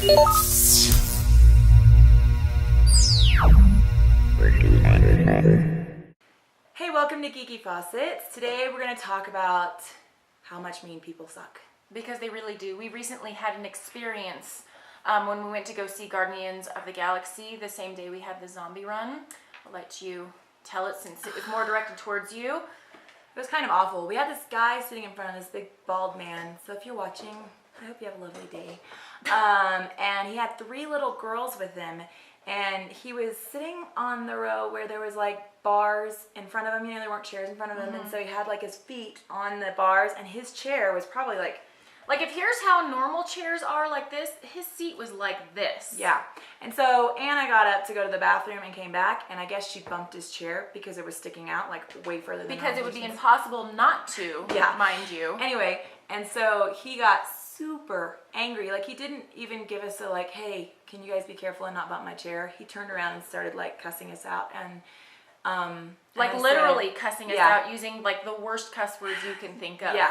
Hey, welcome to Geeky Faucets. Today we're going to talk about how much mean people suck. Because they really do. We recently had an experience when we went to go see Guardians of the Galaxy the same day we had the zombie run. I'll let you tell it since it was more directed towards you. It was kind of awful. We had this guy sitting in front of this big bald man. So if you're watching, I hope you have a lovely day. And he had 3 little girls with him. And he was sitting on the row where there was like bars in front of him. You know, there weren't chairs in front of him. And so he had like his feet on the bars. And his chair was probably like if here's how normal chairs are like this, his seat was like this. Yeah. And so Anna got up to go to the bathroom and came back, and I guess she bumped his chair because it was sticking out like way further than because it would be impossible not to, mind you. Anyway, and so he got super angry. Like, he didn't even give us a like, hey, can you guys be careful and not bump my chair? He turned around and started like cussing us out, and like literally cussing us out using like the worst cuss words you can think of. Yeah.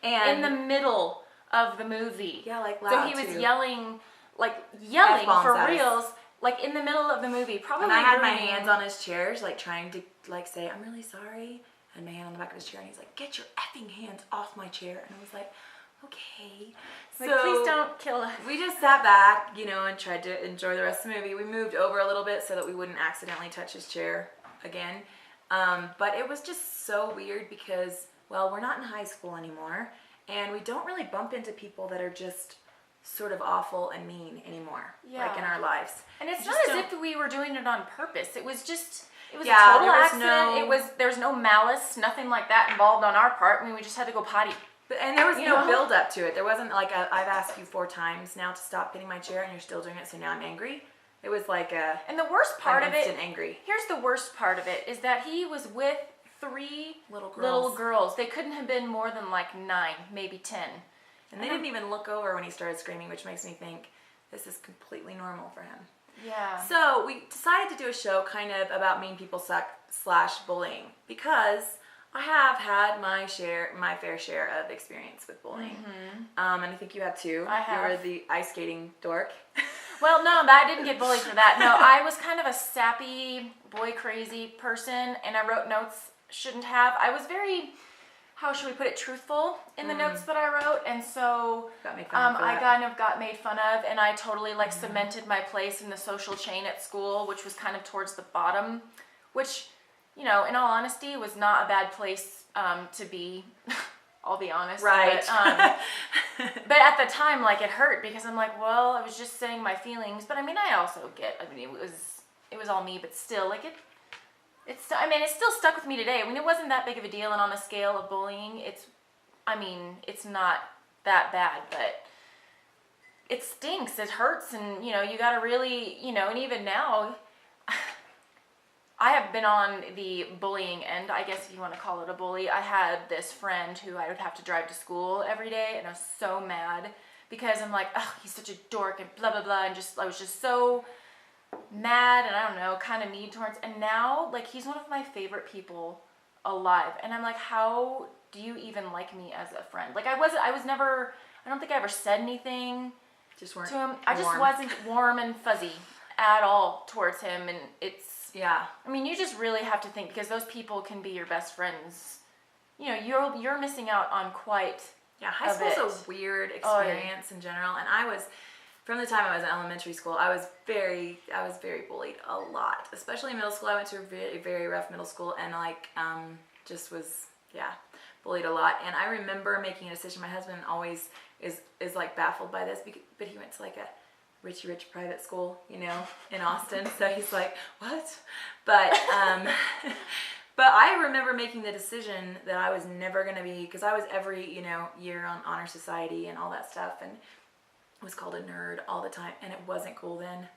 And in the middle of the movie. Yeah, like loud. So he was too. yelling F-bombs for at us. reals, like in the middle of the movie. Probably. And I had my hands on his chairs, like trying to like say, I'm really sorry. I had my hand on the back of his chair, and he's like, get your effing hands off my chair. And I was like, okay. Like, so please don't kill us. We just sat back, you know, and tried to enjoy the rest of the movie. We moved over a little bit so that we wouldn't accidentally touch his chair again. But it was just so weird because, well, we're not in high school anymore. And we don't really bump into people that are just sort of awful and mean anymore, like in our lives. And it's not as if we were doing it on purpose. It was just, it was a Yeah, total accident. There's no malice, nothing like that involved on our part. I mean, we just had to go potty. And there was no build up to it. There wasn't like I've asked you 4 times now to stop hitting my chair, and you're still doing it, so now I'm angry. It was like and the worst part of it, angry. Here's the worst part of it, is that he was with 3 little girls. They couldn't have been more than like 9, maybe 10. And they didn't even look over when he started screaming, which makes me think this is completely normal for him. Yeah. So we decided to do a show kind of about mean people suck / bullying, because I have had my fair share of experience with bullying. And I think you have too. I have. You were the ice skating dork. Well, no, I didn't get bullied for that. No, I was kind of a sappy, boy crazy person, and I wrote notes shouldn't have. I was very, how should we put it, truthful in the notes that I wrote, and so I kind of got made fun of, and I totally like cemented my place in the social chain at school, which was kind of towards the bottom, which, you know, in all honesty, was not a bad place to be. I'll be honest. Right. But at the time, like, it hurt because I'm like, well, I was just saying my feelings, but I mean, I mean, it was all me, but still, like, it still stuck with me today. I mean, it wasn't that big of a deal, and on the scale of bullying, it's not that bad, but it stinks, it hurts, and, you know, you gotta really, you know, and even now, I have been on the bullying end, I guess if you want to call it a bully. I had this friend who I would have to drive to school every day, and I was so mad, because I'm like, oh, he's such a dork, and blah, blah, blah, and I was just so mad, and I don't know, kind of mean towards, and now, like, he's one of my favorite people alive, and I'm like, how do you even like me as a friend? Like, I don't think I ever said anything to him. I just wasn't warm and fuzzy at all towards him, and I mean, you just really have to think, because those people can be your best friends. You know, you're missing out on quite high school's a weird experience in general, and from the time I was in elementary school, I was very bullied a lot, especially in middle school. I went to a very, very rough middle school, and like, just was, bullied a lot. And I remember making a decision. My husband always is like baffled by this, but he went to like a rich private school, you know, in Austin. So he's like, what? But, but I remember making the decision that I was never going to be, because I was every, you know, year on honor society and all that stuff, and was called a nerd all the time, and it wasn't cool then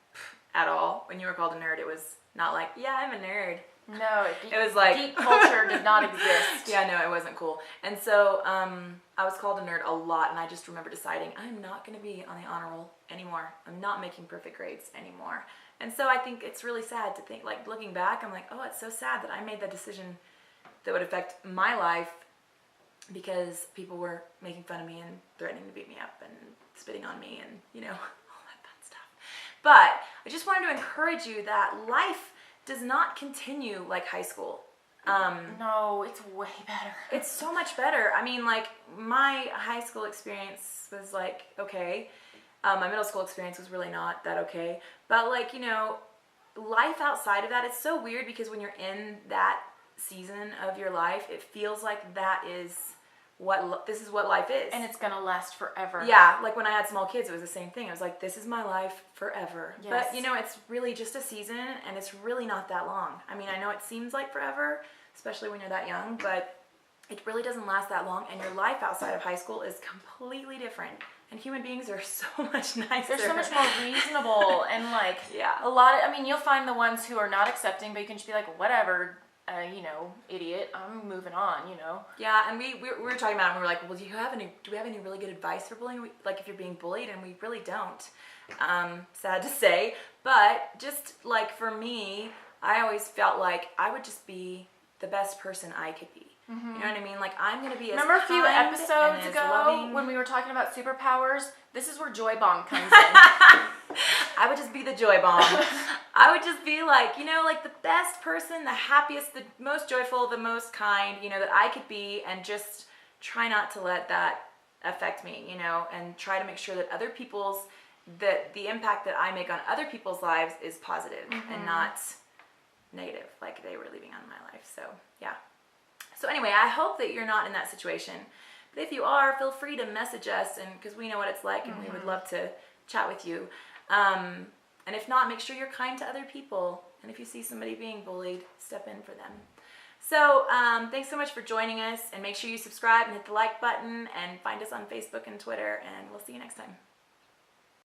at all. When you were called a nerd, it was not like, yeah, I'm a nerd. No, it was like geek culture did not exist. Yeah, no, it wasn't cool. And so I was called a nerd a lot, and I just remember deciding I'm not going to be on the honor roll anymore. I'm not making perfect grades anymore. And so I think it's really sad to think, like, looking back, I'm like, oh, it's so sad that I made that decision that would affect my life, because people were making fun of me and threatening to beat me up and spitting on me and, you know, all that bad But I just wanted to encourage you that life does not continue like high school. No, it's way better. It's so much better. I mean, like, my high school experience was like, okay. My middle school experience was really not that okay. But, like, you know, life outside of that, it's so weird because when you're in that season of your life, it feels like that is this is what life is. And it's going to last forever. Yeah, like when I had small kids, it was the same thing. I was like, this is my life forever. Yes. But, you know, it's really just a season, and it's really not that long. I mean, I know it seems like forever, especially when you're that young, but it really doesn't last that long, and your life outside of high school is completely different. And human beings are so much nicer. They're so much more reasonable, and like, yeah. I mean, you'll find the ones who are not accepting, but you can just be like, whatever, you know, idiot, I'm moving on, you know. Yeah, and we were talking about it, and we were like, well, do we have any really good advice for bullying? Like, if you're being bullied, and we really don't. Sad to say, but just like for me, I always felt like I would just be the best person I could be. Mm-hmm. You know what I mean? Like, I'm going to be as Remember a few kind episodes and as ago loving. when we were talking about superpowers? This is where Joy Bomb comes in. I would just be the joy bomb. I would just be like, you know, like the best person, the happiest, the most joyful, the most kind, you know, that I could be, and just try not to let that affect me, you know, and try to make sure that other people's, that the impact that I make on other people's lives is positive and not negative, like they were leaving on my life. So, yeah. So anyway, I hope that you're not in that situation. But if you are, feel free to message us, and because we know what it's like, and we would love to chat with you. And if not, make sure you're kind to other people. And if you see somebody being bullied, step in for them. So thanks so much for joining us, and make sure you subscribe and hit the like button, and find us on Facebook and Twitter, and we'll see you next time.